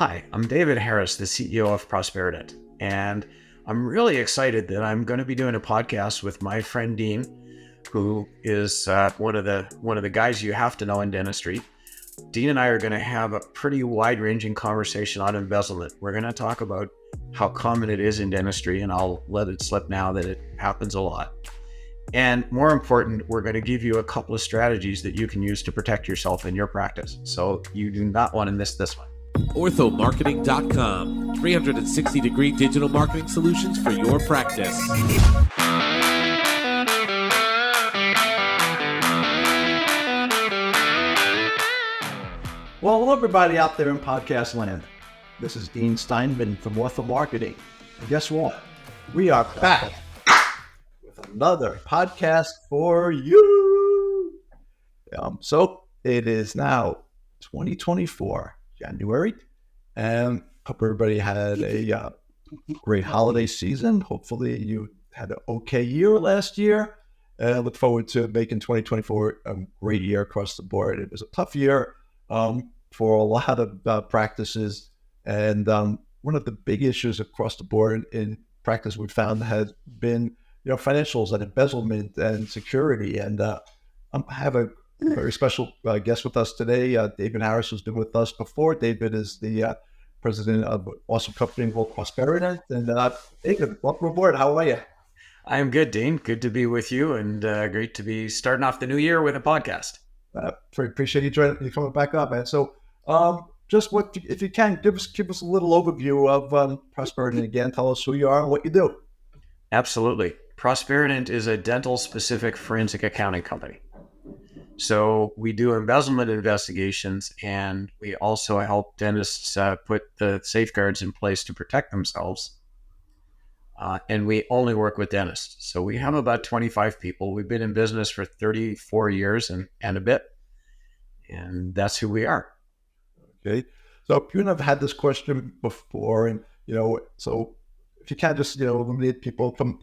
Hi, I'm David Harris, the CEO of Prosperident, and I'm really excited that I'm going to be doing a podcast with my friend Dean, who is one of the guys you have to know in dentistry. Dean and I are going to have a pretty wide-ranging conversation on embezzlement. We're going to talk about how common it is in dentistry, and I'll let it slip now that it happens a lot. And more important, we're going to give you a couple of strategies that you can use to protect yourself in your practice. So you do not want to miss this one. Orthomarketing.com, 360-degree digital marketing solutions for your practice. Well, hello everybody out there in podcast land. This is Dean Steinman from Ortho Marketing. And guess what? We are back with another podcast for you. So it is now 2024. January, and hope everybody had a great holiday season. Hopefully you had an okay year last year. Look forward to making 2024 a great year across the board. It was a tough year for a lot of practices, and one of the big issues across the board in practice we found has been financials and embezzlement and security. And I have a very special guest with us today. David Harris has been with us before. David is the president of an awesome company called Prosperident. And David, welcome aboard. How are you? I'm good, Dean. Good to be with you, and great to be starting off the new year with a podcast. Appreciate you coming back up, man. So, just if you can give us a little overview of Prosperident again. Tell us who you are and what you do. Absolutely. Prosperident is a dental-specific forensic accounting company. So we do embezzlement investigations, and we also help dentists put the safeguards in place to protect themselves. And we only work with dentists. So we have about 25 people. We've been in business for 34 years and a bit. And that's who we are. Okay. So you and I've had this question before, and, so if you can just, eliminate people from,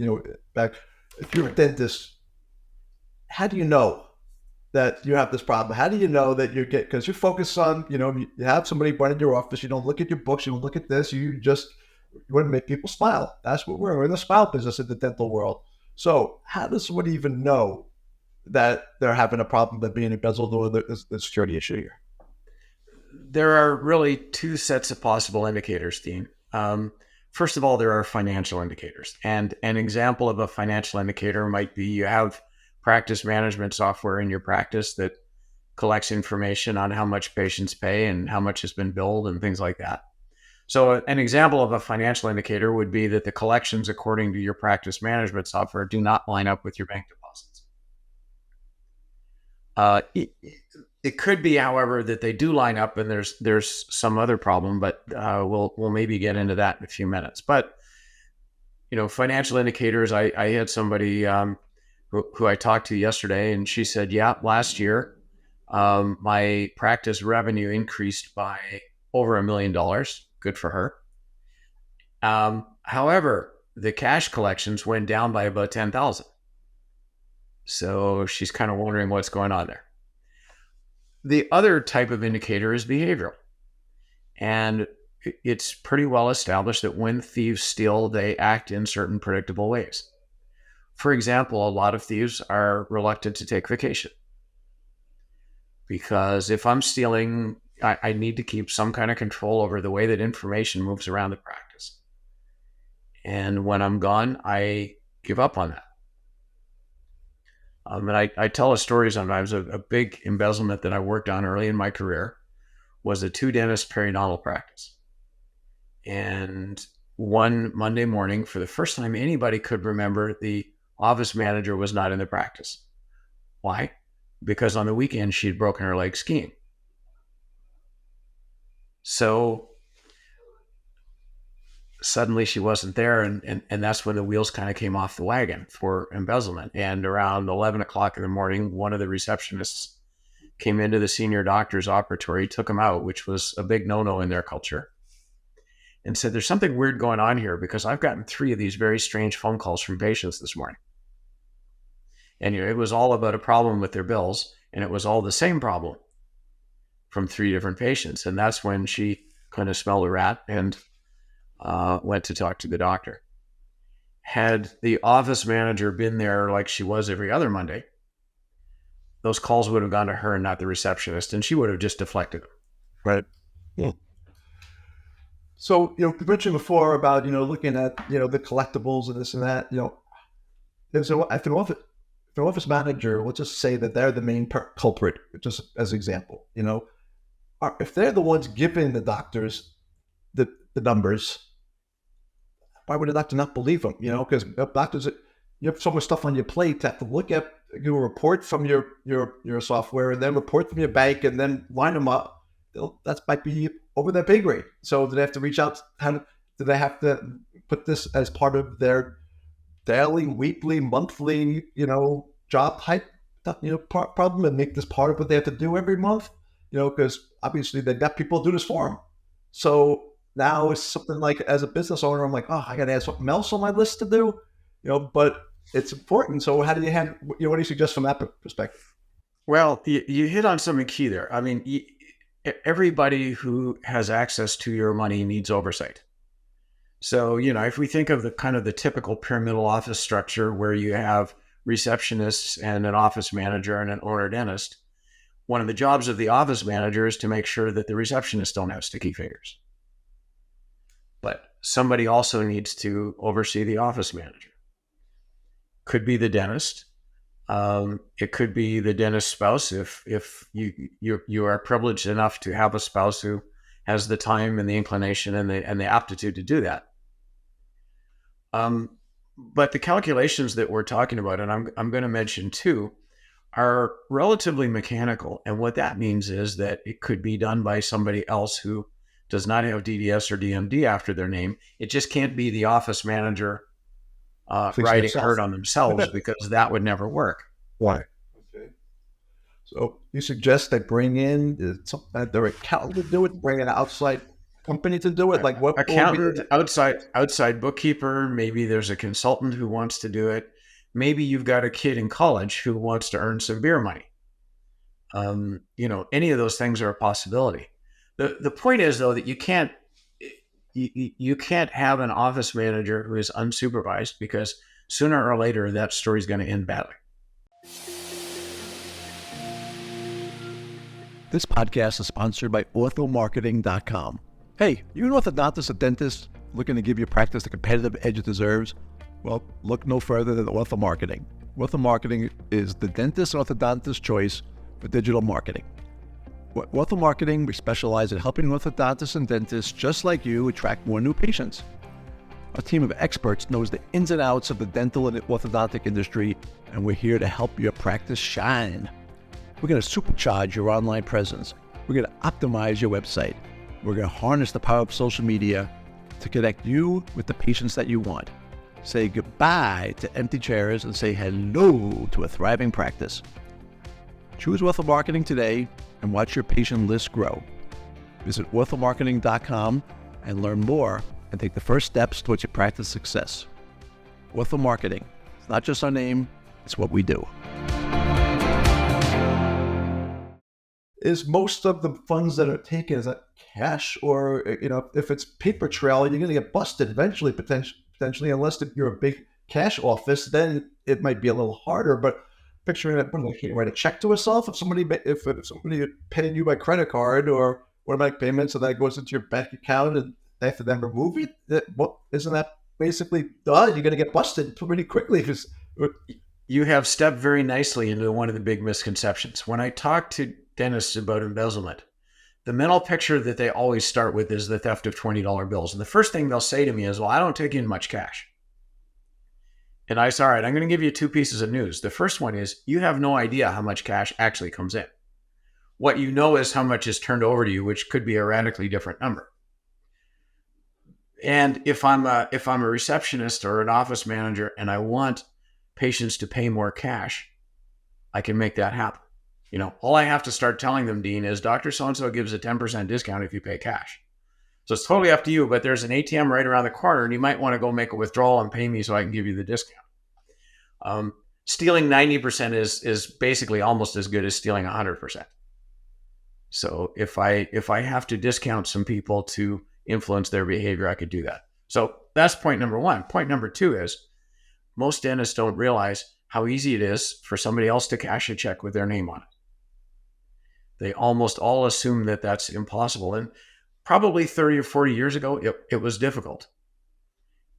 back, if you're a dentist, how do you know that you have this problem? How do you know that because you focus on, you have somebody running your office, you don't look at your books, you don't look at this, you want to make people smile. That's what we're in the smile business in the dental world. So how does somebody even know that they're having a problem that being embezzled or the security issue here? There are really two sets of possible indicators, Dean. First of all, there are financial indicators. And an example of a financial indicator might be you have practice management software in your practice that collects information on how much patients pay and how much has been billed and things like that. So an example of a financial indicator would be that the collections according to your practice management software do not line up with your bank deposits. It could be, however, that they do line up and there's some other problem, but we'll maybe get into that in a few minutes. But, financial indicators, I had somebody who I talked to yesterday, and she said, yeah, last year, my practice revenue increased by over $1 million. Good for her. However, the cash collections went down by about 10,000. So she's kind of wondering what's going on there. The other type of indicator is behavioral. And it's pretty well established that when thieves steal, they act in certain predictable ways. For example, a lot of thieves are reluctant to take vacation because if I'm stealing, I need to keep some kind of control over the way that information moves around the practice. And when I'm gone, I give up on that. And I tell a story sometimes. A big embezzlement that I worked on early in my career was a 2-dentist periodontal practice. And one Monday morning, for the first time anybody could remember, the office manager was not in the practice. Why? Because on the weekend, she'd broken her leg skiing. So suddenly she wasn't there, and that's when the wheels kind of came off the wagon for embezzlement. And around 11 o'clock in the morning, one of the receptionists came into the senior doctor's operatory, took him out, which was a big no-no in their culture, and said, there's something weird going on here because I've gotten 3 of these very strange phone calls from patients this morning. And it was all about a problem with their bills, and it was all the same problem from 3 different patients. And that's when she kind of smelled a rat and went to talk to the doctor. Had the office manager been there like she was every other Monday, those calls would have gone to her and not the receptionist, and she would have just deflected them. Right. Yeah. So, you mentioned before about, looking at, the collectibles and this and that, if an office manager, let's just say that they're the main culprit, just as an example, if they're the ones giving the doctors the numbers, why would the doctor not believe them? Because doctors, you have so much stuff on your plate to have to look at, do a report from your software and then report from your bank and then line them up. That might be over their pay grade. So do they have to reach out? Do they have to put this as part of their daily, weekly, monthly, job type, problem and make this part of what they have to do every month? Because obviously they've got people do this for them. So now it's something like, as a business owner, I'm like, oh, I got to add something else on my list to do, but it's important. So how do you handle, what do you suggest from that perspective? Well, you hit on something key there. I mean, everybody who has access to your money needs oversight. So, if we think of the typical pyramidal office structure where you have receptionists and an office manager and an owner dentist, one of the jobs of the office manager is to make sure that the receptionists don't have sticky fingers. But somebody also needs to oversee the office manager. Could be the dentist. It could be the dentist's spouse if you are privileged enough to have a spouse who has the time and the inclination and the aptitude to do that. But the calculations that we're talking about, and I'm going to mention too, are relatively mechanical. And what that means is that it could be done by somebody else who does not have DDS or DMD after their name. It just can't be the office manager writing hard on themselves, because that would never work. Why? Okay. So you suggest they bring in their accountant to do it, bring an outside company to do it? Like what? Accountant, outside bookkeeper. Maybe there's a consultant who wants to do it. Maybe you've got a kid in college who wants to earn some beer money. Any of those things are a possibility. The point is, though, that you can't have an office manager who is unsupervised, because sooner or later that story is going to end badly. This podcast is sponsored by orthomarketing.com. Hey, you an orthodontist or dentist looking to give your practice the competitive edge it deserves? Well, look no further than OrthoMarketing. OrthoMarketing is the dentist and orthodontist choice for digital marketing. At OrthoMarketing, we specialize in helping orthodontists and dentists just like you attract more new patients. Our team of experts knows the ins and outs of the dental and orthodontic industry, and we're here to help your practice shine. We're going to supercharge your online presence. We're going to optimize your website. We're going to harness the power of social media to connect you with the patients that you want. Say goodbye to empty chairs and say hello to a thriving practice. Choose OrthoMarketing today and watch your patient list grow. Visit orthomarketing.com and learn more and take the first steps towards your practice success. OrthoMarketing. It's not just our name, it's what we do. Is most of the funds that are taken, is that cash, or if it's paper trail, you're going to get busted eventually, potentially, unless you're a big cash office, then it might be a little harder. But picturing that, can you write a check to herself if somebody paying you by credit card or automatic payment, so that goes into your bank account and they have to then remove it? Isn't that basically done? You're going to get busted pretty quickly. You have stepped very nicely into one of the big misconceptions. When I talk to dentists about embezzlement, the mental picture that they always start with is the theft of $20 bills. And the first thing they'll say to me is, well, I don't take in much cash. And I say, all right, I'm going to give you two pieces of news. The first one is, you have no idea how much cash actually comes in. What you know is how much is turned over to you, which could be a radically different number. And if I'm a receptionist or an office manager and I want patients to pay more cash, I can make that happen. All I have to start telling them, Dean, is Dr. So-and-so gives a 10% discount if you pay cash. So it's totally up to you, but there's an ATM right around the corner and you might want to go make a withdrawal and pay me so I can give you the discount. Stealing 90% is basically almost as good as stealing 100%. So if I have to discount some people to influence their behavior, I could do that. So that's point number one. Point number two is most dentists don't realize how easy it is for somebody else to cash a check with their name on it. They almost all assume that that's impossible. And probably 30 or 40 years ago, it was difficult.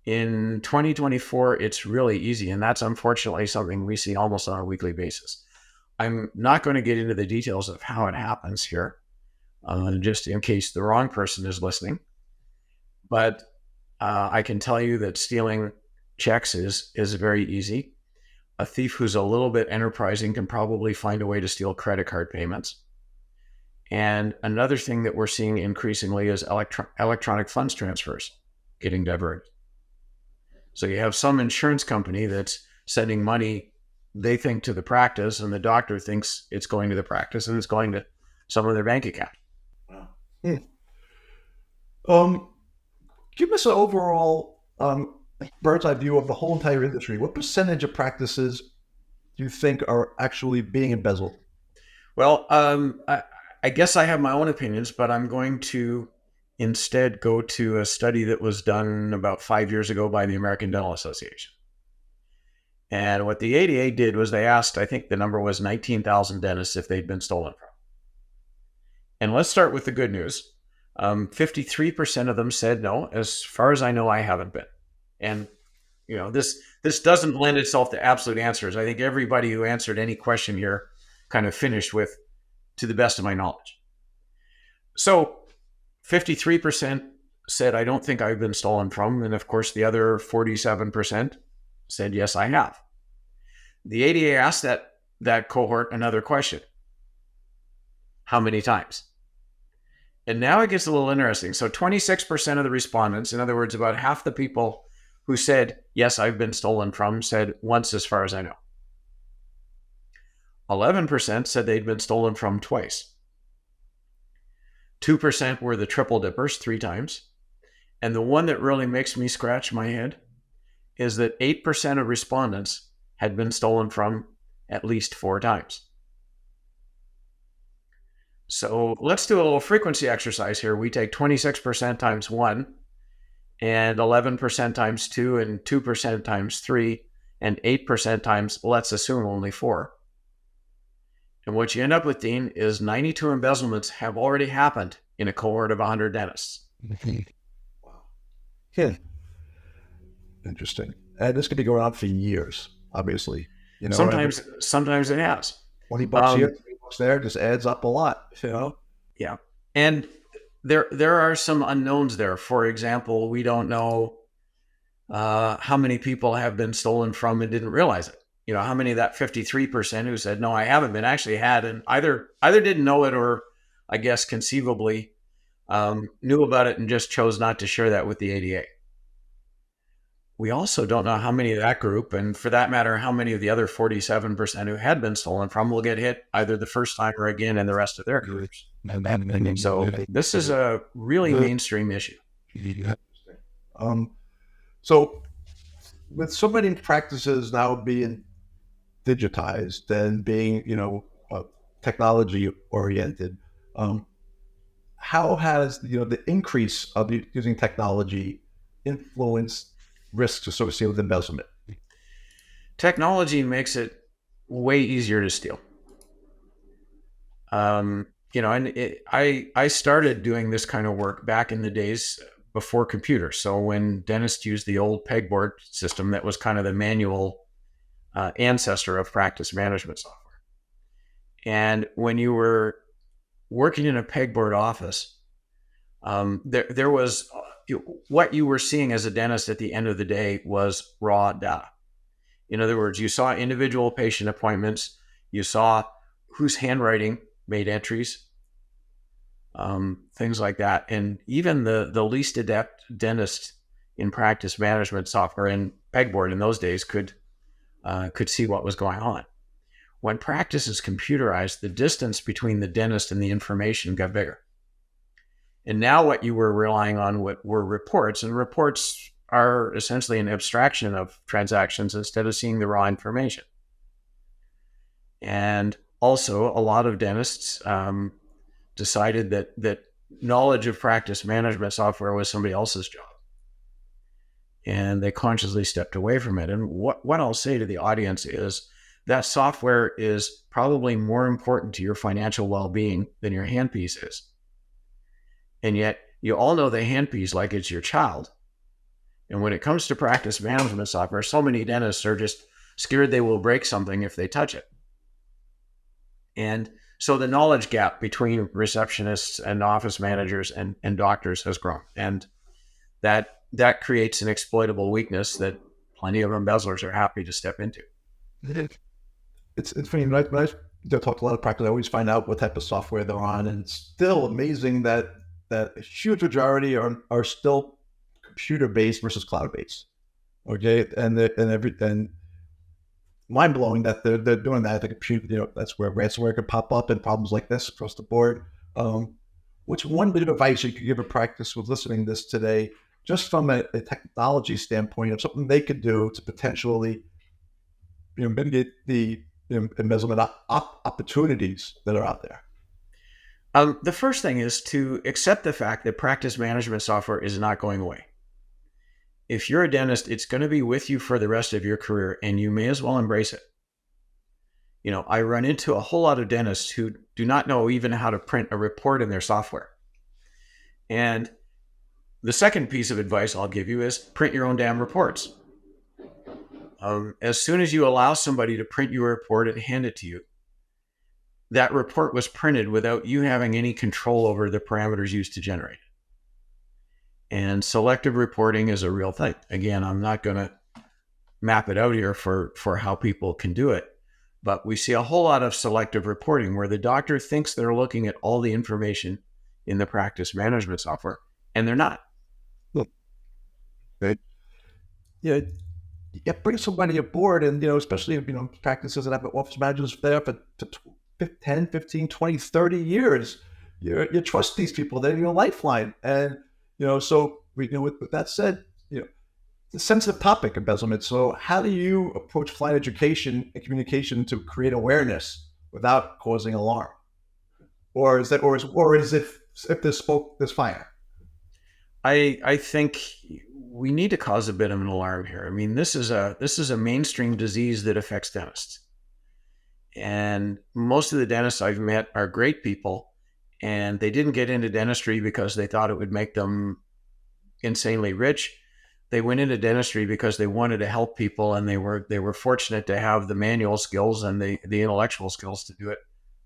In 2024, it's really easy. And that's unfortunately something we see almost on a weekly basis. I'm not going to get into the details of how it happens here, just in case the wrong person is listening. But I can tell you that stealing checks is very easy. A thief who's a little bit enterprising can probably find a way to steal credit card payments. And another thing that we're seeing increasingly is electronic funds transfers getting diverted. So you have some insurance company that's sending money, they think, to the practice, and the doctor thinks it's going to the practice and it's going to some of their bank account. Wow. Give us an overall bird's eye view of the whole entire industry. What percentage of practices do you think are actually being embezzled? Well, I guess I have my own opinions, but I'm going to instead go to a study that was done about 5 years ago by the American Dental Association. And what the ADA did was they asked, I think the number was 19,000 dentists if they'd been stolen from. And let's start with the good news. 53% of them said no. As far as I know, I haven't been. And this doesn't lend itself to absolute answers. I think everybody who answered any question here kind of finished with, to the best of my knowledge. So 53% said, I don't think I've been stolen from. And of course, the other 47% said, yes, I have. The ADA asked that cohort another question. How many times? And now it gets a little interesting. So 26% of the respondents, in other words, about half the people who said, yes, I've been stolen from, said once as far as I know. 11% said they'd been stolen from twice. 2% were the triple dippers, 3 times. And the one that really makes me scratch my head is that 8% of respondents had been stolen from at least 4 times. So let's do a little frequency exercise here. We take 26% times 1, and 11% times 2, and 2% times 3, and 8% times, let's assume, only 4. And what you end up with, Dean, is 92 embezzlements have already happened in a cohort of 100 dentists. Wow. Yeah. Interesting. And this could be going on for years, obviously. Sometimes it has. $20 here, $20 there, just adds up a lot. Yeah. And there are some unknowns there. For example, we don't know how many people have been stolen from and didn't realize it. How many of that 53% who said, no, I haven't been, actually had, and either didn't know it or, I guess, conceivably knew about it and just chose not to share that with the ADA. We also don't know how many of that group, and for that matter, how many of the other 47% who had been stolen from will get hit either the first time or again in the rest of their careers. So this is a really mainstream issue. So with so many practices now being digitized and being, technology oriented, how has the increase of using technology influenced risks associated with embezzlement? Technology makes it way easier to steal. And I started doing this kind of work back in the days before computers. So when dentists used the old pegboard system, that was kind of the manual ancestor of practice management software. And when you were working in a pegboard office, there was what you were seeing as a dentist at the end of the day was raw data. In other words, you saw individual patient appointments, you saw whose handwriting made entries, things like that. And even the least adept dentist in practice management software and pegboard in those days could see what was going on. When practice is computerized, the distance between the dentist and the information got bigger. And now what you were relying on were reports, and reports are essentially an abstraction of transactions instead of seeing the raw information. And also, a lot of dentists decided that knowledge of practice management software was somebody else's job. And they consciously stepped away from it. And what I'll say to the audience is that software is probably more important to your financial well-being than your handpiece is. And yet you all know the handpiece like it's your child. And when it comes to practice management software, so many dentists are just scared they will break something if they touch it. And so the knowledge gap between receptionists and office managers and funds has grown. And that creates an exploitable weakness that plenty of embezzlers are happy to step into. It's funny, when I talk to a lot of practice, I always find out what type of software they're on, and it's still amazing that a huge majority are still computer-based versus cloud-based. Okay, and mind blowing that they're doing that. The computer, that's where ransomware could pop up and problems like this across the board. Which one bit of advice you could give a practice who's listening to this today, just from a technology standpoint, of something they could do to potentially, mitigate the embezzlement opportunities that are out there? The first thing is to accept the fact that practice management software is not going away. If you're a dentist, it's going to be with you for the rest of your career, and you may as well embrace it. I run into a whole lot of dentists who do not know even how to print a report in their software. And the second piece of advice I'll give you is print your own damn reports. As soon as you allow somebody to print your report and hand it to you, that report was printed without you having any control over the parameters used to generate it. And selective reporting is a real thing. Again, I'm not going to map it out here for how people can do it, but we see a whole lot of selective reporting where the doctor thinks they're looking at all the information in the practice management software, and they're not. Right. Yeah. Bring somebody aboard, and, especially if, practices that have office managers there for 10, 15, 20, 30 years. You trust these people. They're your lifeline. And, so with that said, it's a sensitive topic, embezzlement. So how do you approach flight education and communication to create awareness without causing alarm? Or is it if there's smoke, there's fire? I think we need to cause a bit of an alarm here. I mean, this is a mainstream disease that affects dentists. And most of the dentists I've met are great people, and they didn't get into dentistry because they thought it would make them insanely rich. They went into dentistry because they wanted to help people, and they were fortunate to have the manual skills and the intellectual skills to do it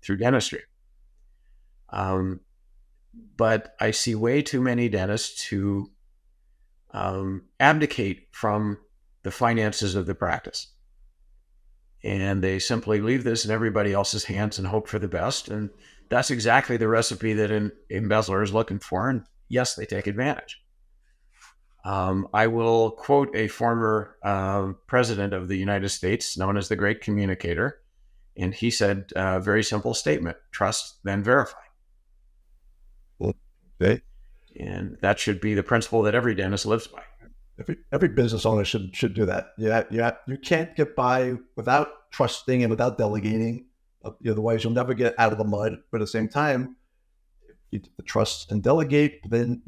through dentistry. But I see way too many dentists who abdicate from the finances of the practice. And they simply leave this in everybody else's hands and hope for the best. And that's exactly the recipe that an embezzler is looking for. And yes, they take advantage. I will quote a former president of the United States, known as the Great Communicator. And he said a very simple statement: trust, then verify. Okay. And that should be the principle that every dentist lives by. Every business owner should do that. You can't get by without trusting and without delegating. Otherwise, you'll never get out of the mud. But at the same time, you trust and delegate, then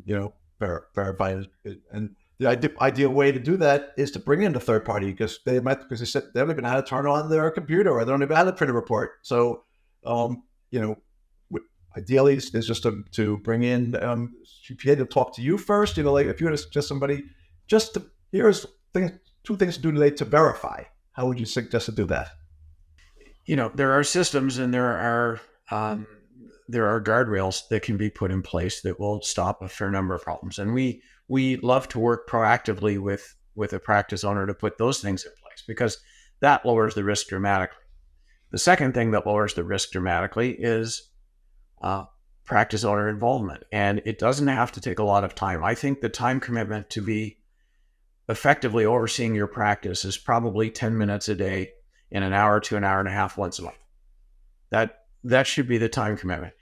verify. And the ideal way to do that is to bring in the third party, because they said they don't even know how to turn on their computer, or they don't even know how to print a report. So, ideally, is just to bring in CPA to talk to you first. Like if you were to suggest somebody, here's two things to do today to verify. How would you suggest to do that? There are systems and there are guardrails that can be put in place that will stop a fair number of problems. And we love to work proactively with a practice owner to put those things in place, because that lowers the risk dramatically. The second thing that lowers the risk dramatically is practice owner involvement. And it doesn't have to take a lot of time. I think the time commitment to be effectively overseeing your practice is probably 10 minutes a day in an hour to an hour and a half once a month. That should be the time commitment.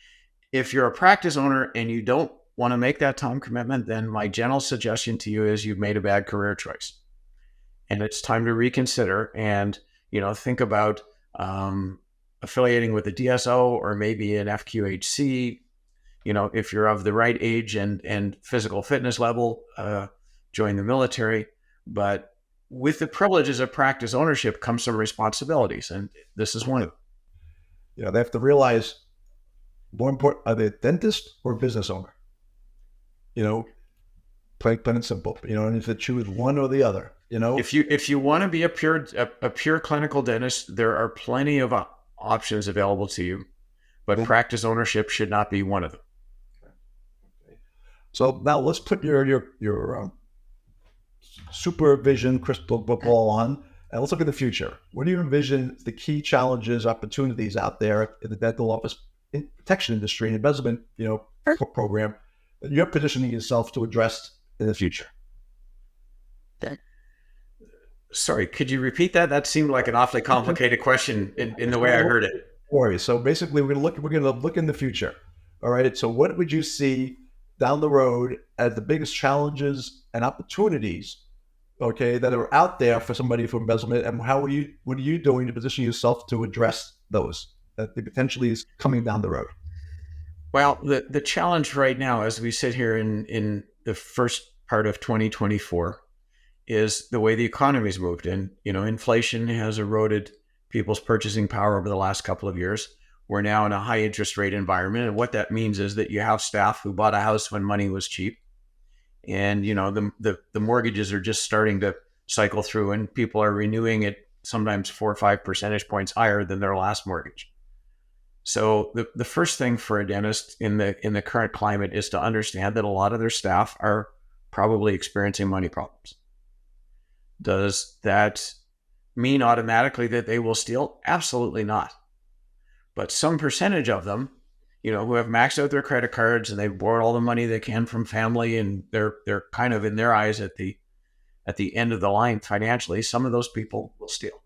If you're a practice owner and you don't want to make that time commitment, then my general suggestion to you is you've made a bad career choice. And it's time to reconsider and, think about affiliating with a DSO or maybe an FQHC, if you're of the right age and physical fitness level, join the military. But with the privileges of practice ownership comes some responsibilities, and this is one of them. They have to realize, more important, are they a dentist or a business owner? Plain and simple. And if they choose one or the other, If you want to be a pure clinical dentist, there are plenty of options available to you, but practice ownership should not be one of them. So now let's put your supervision crystal ball on, and let's look at the future. What do you envision the key challenges, opportunities out there in the dental office protection industry and embezzlement, program that you're positioning yourself to address in the future? Sorry, could you repeat that? That seemed like an awfully complicated question in the way I heard it. Worry. So basically, we're going to look in the future. All right. So what would you see down the road as the biggest challenges and opportunities, okay, that are out there for somebody for embezzlement, and what are you doing to position yourself to address those that potentially is coming down the road? Well, the challenge right now, as we sit here in the first part of 2024, is the way the economy's moved. And, inflation has eroded people's purchasing power over the last couple of years. We're now in a high interest rate environment. And what that means is that you have staff who bought a house when money was cheap. And, the mortgages are just starting to cycle through, and people are renewing it sometimes 4 or 5 percentage points higher than their last mortgage. So the first thing for a dentist in the current climate is to understand that a lot of their staff are probably experiencing money problems. Does that mean automatically that they will steal? Absolutely not. But some percentage of them, who have maxed out their credit cards and they've borrowed all the money they can from family, and they're kind of in their eyes at the end of the line financially, some of those people will steal.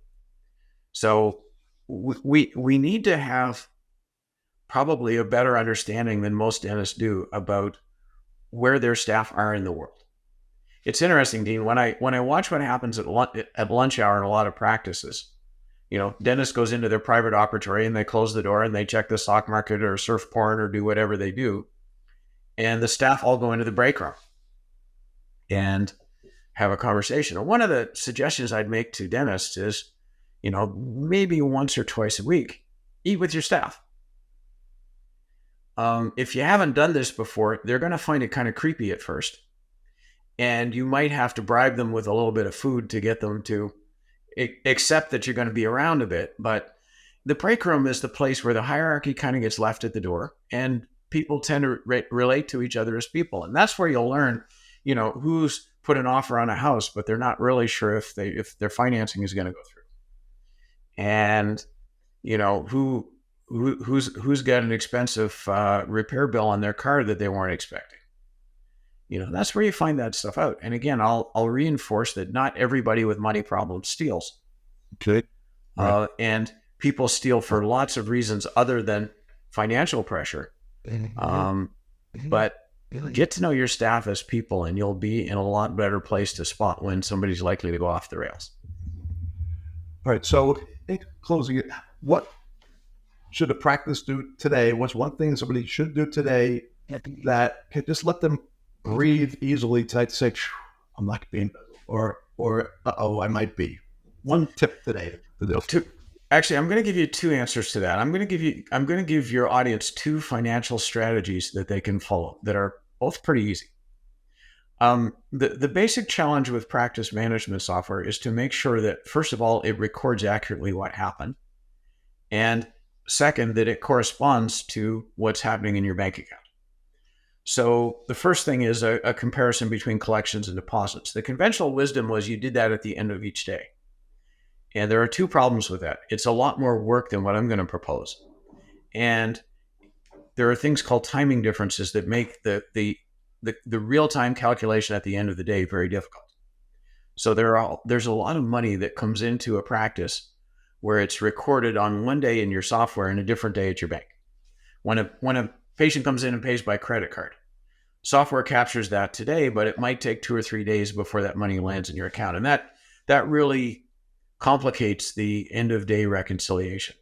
So we need to have probably a better understanding than most dentists do about where their staff are in the world. It's interesting, Dean, when I watch what happens at lunch hour in a lot of practices, dentist goes into their private operatory and they close the door and they check the stock market or surf porn or do whatever they do. And the staff all go into the break room and have a conversation. And one of the suggestions I'd make to dentists is, maybe once or twice a week, eat with your staff. If you haven't done this before, they're going to find it kind of creepy at first. And you might have to bribe them with a little bit of food to get them to accept that you're going to be around a bit. But the break room is the place where the hierarchy kind of gets left at the door, and people tend to relate to each other as people. And that's where you'll learn, who's put an offer on a house, but they're not really sure if their financing is going to go through. And, who's got an expensive repair bill on their car that they weren't expecting. That's where you find that stuff out. And again, I'll reinforce that not everybody with money problems steals. Okay. Right. And people steal for lots of reasons other than financial pressure. But get to know your staff as people, and you'll be in a lot better place to spot when somebody's likely to go off the rails. All right. So in closing, what should a practice do today? What's one thing somebody should do today that can just let them breathe easily to say, I'm not being, or I might be? One tip today to do. Actually, I'm going to give you 2 answers to that. I'm going to give your audience 2 financial strategies that they can follow that are both pretty easy. The basic challenge with practice management software is to make sure that, first of all, it records accurately what happened, and second, that it corresponds to what's happening in your bank account. So the first thing is a comparison between collections and deposits. The conventional wisdom was you did that at the end of each day. And there are 2 problems with that. It's a lot more work than what I'm going to propose. And there are things called timing differences that make the real-time calculation at the end of the day very difficult. So there's a lot of money that comes into a practice where it's recorded on one day in your software and a different day at your bank. When a patient comes in and pays by credit card, software captures that today, but it might take 2 or 3 days before that money lands in your account. And that really complicates the end of day reconciliation.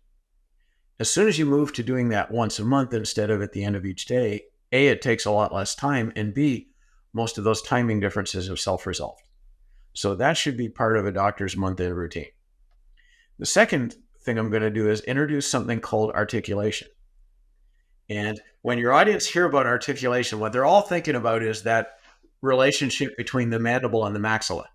As soon as you move to doing that once a month instead of at the end of each day, A, it takes a lot less time, and B, most of those timing differences are self-resolved. So that should be part of a doctor's month-end routine. The second thing I'm going to do is introduce something called articulation. And when your audience hear about articulation, what they're all thinking about is that relationship between the mandible and the maxilla.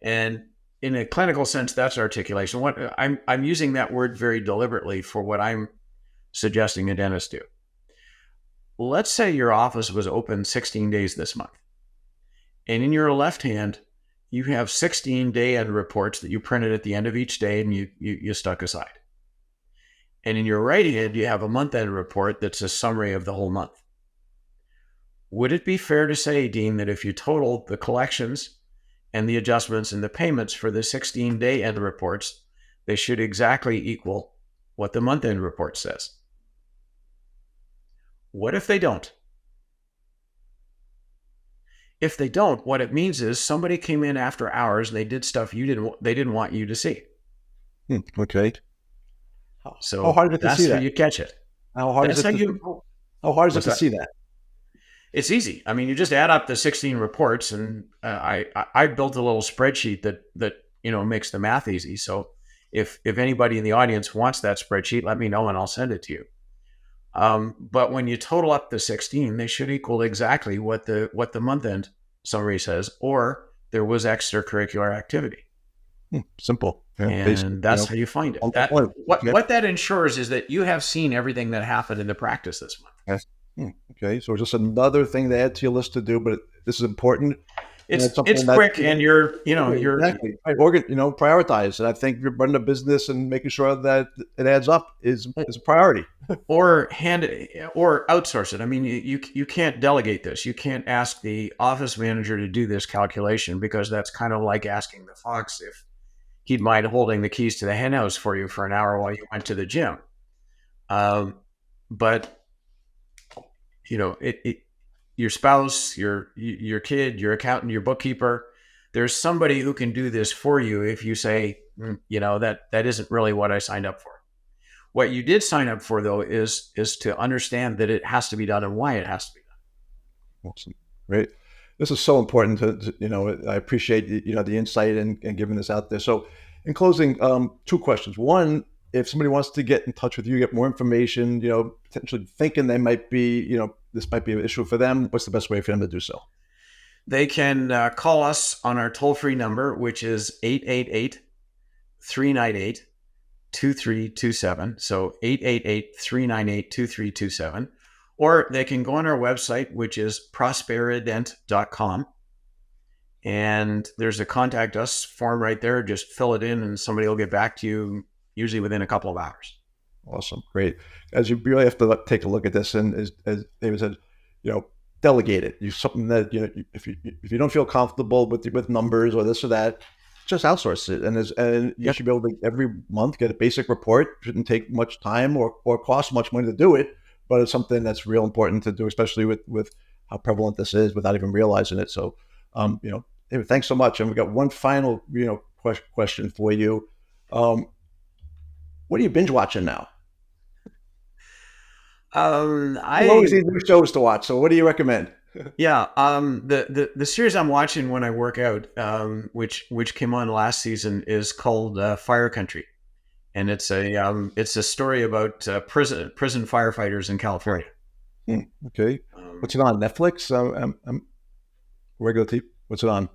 And in a clinical sense, that's articulation. What I'm using that word very deliberately for what I'm suggesting a dentist do. Let's say your office was open 16 days this month. And in your left hand, you have 16 day-end reports that you printed at the end of each day and you stuck aside. And in your right hand, you have a month-end report that's a summary of the whole month. Would it be fair to say, Dean, that if you total the collections and the adjustments and the payments for the 16 day-end reports, they should exactly equal what the month-end report says? What if they don't? If they don't, what it means is somebody came in after hours and they did stuff they didn't want you to see. Okay. So how hard is it to see that? That's how you catch it. How hard is it to see that? It's easy. I mean, you just add up the 16 reports, and I built a little spreadsheet that makes the math easy. So if anybody in the audience wants that spreadsheet, let me know and I'll send it to you. But when you total up the 16, they should equal exactly what the month end summary says, or there was extracurricular activity. Simple. Yeah, and that's how you find it. What that ensures is that you have seen everything that happened in the practice this month. Yes. Okay, so just another thing to add to your list to do, but this is important. It's quick, and you're exactly right. Prioritize. And I think you're running a business and making sure that it adds up is a priority. or outsource it. I mean, you can't delegate this. You can't ask the office manager to do this calculation, because that's kind of like asking the fox if he'd mind holding the keys to the henhouse for you for an hour while you went to the gym. But your spouse, your kid, your accountant, your bookkeeper, there's somebody who can do this for you if you say, that isn't really what I signed up for. What you did sign up for, though, is to understand that it has to be done and why it has to be done. Awesome. Great. This is so important to I appreciate, the insight and giving this out there. So in closing, two questions. One, if somebody wants to get in touch with you, get more information, potentially thinking they might be, this might be an issue for them, what's the best way for them to do so? They can call us on our toll-free number, which is 888-398-2327. So 888-398-2327. Or they can go on our website, which is prosperident.com. And there's a contact us form right there. Just fill it in and somebody will get back to you, usually within a couple of hours. Awesome. Great. As you really have to take a look at this, and as David said, delegate it. Use something that, if you don't feel comfortable with numbers or this or that, just outsource it. And you should be able to every month get a basic report. Shouldn't take much time or cost much money to do it, but it's something that's real important to do, especially with how prevalent this is without even realizing it. So, David, thanks so much. And we've got one final, question for you. What are you binge watching now? I always need new shows to watch. So what do you recommend? Yeah. The series I'm watching when I work out, which came on last season, is called Fire Country. And it's a story about prison firefighters in California. Okay. What's it on? Netflix? Regular TV? What's it on?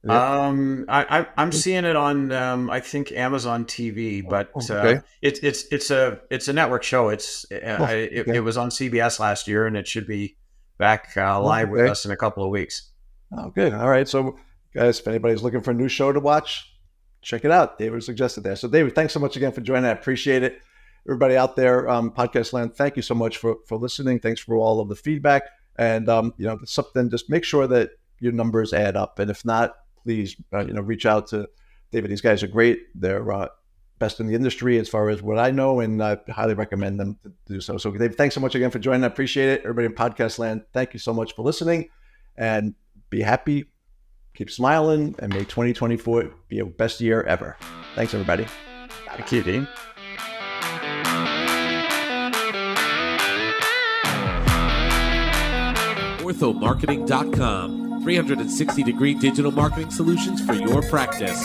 I'm seeing it on I think Amazon TV, but okay. It's a network show. It was on CBS last year, and it should be back live with us in a couple of weeks. Oh, good. All right. So, guys, if anybody's looking for a new show to watch, check it out. David suggested there. So, David, thanks so much again for joining. I appreciate it. Everybody out there, podcast land, thank you so much for listening. Thanks for all of the feedback. And something, just make sure that your numbers add up. And if not, please, reach out to David. These guys are great. They're best in the industry as far as what I know, and I highly recommend them to do so. So, David, thanks so much again for joining. I appreciate it. Everybody in podcast land, thank you so much for listening, and be happy, keep smiling, and make 2024 be your best year ever. Thanks, everybody. Thank you, Dean. orthomarketing.com. 360-degree digital marketing solutions for your practice.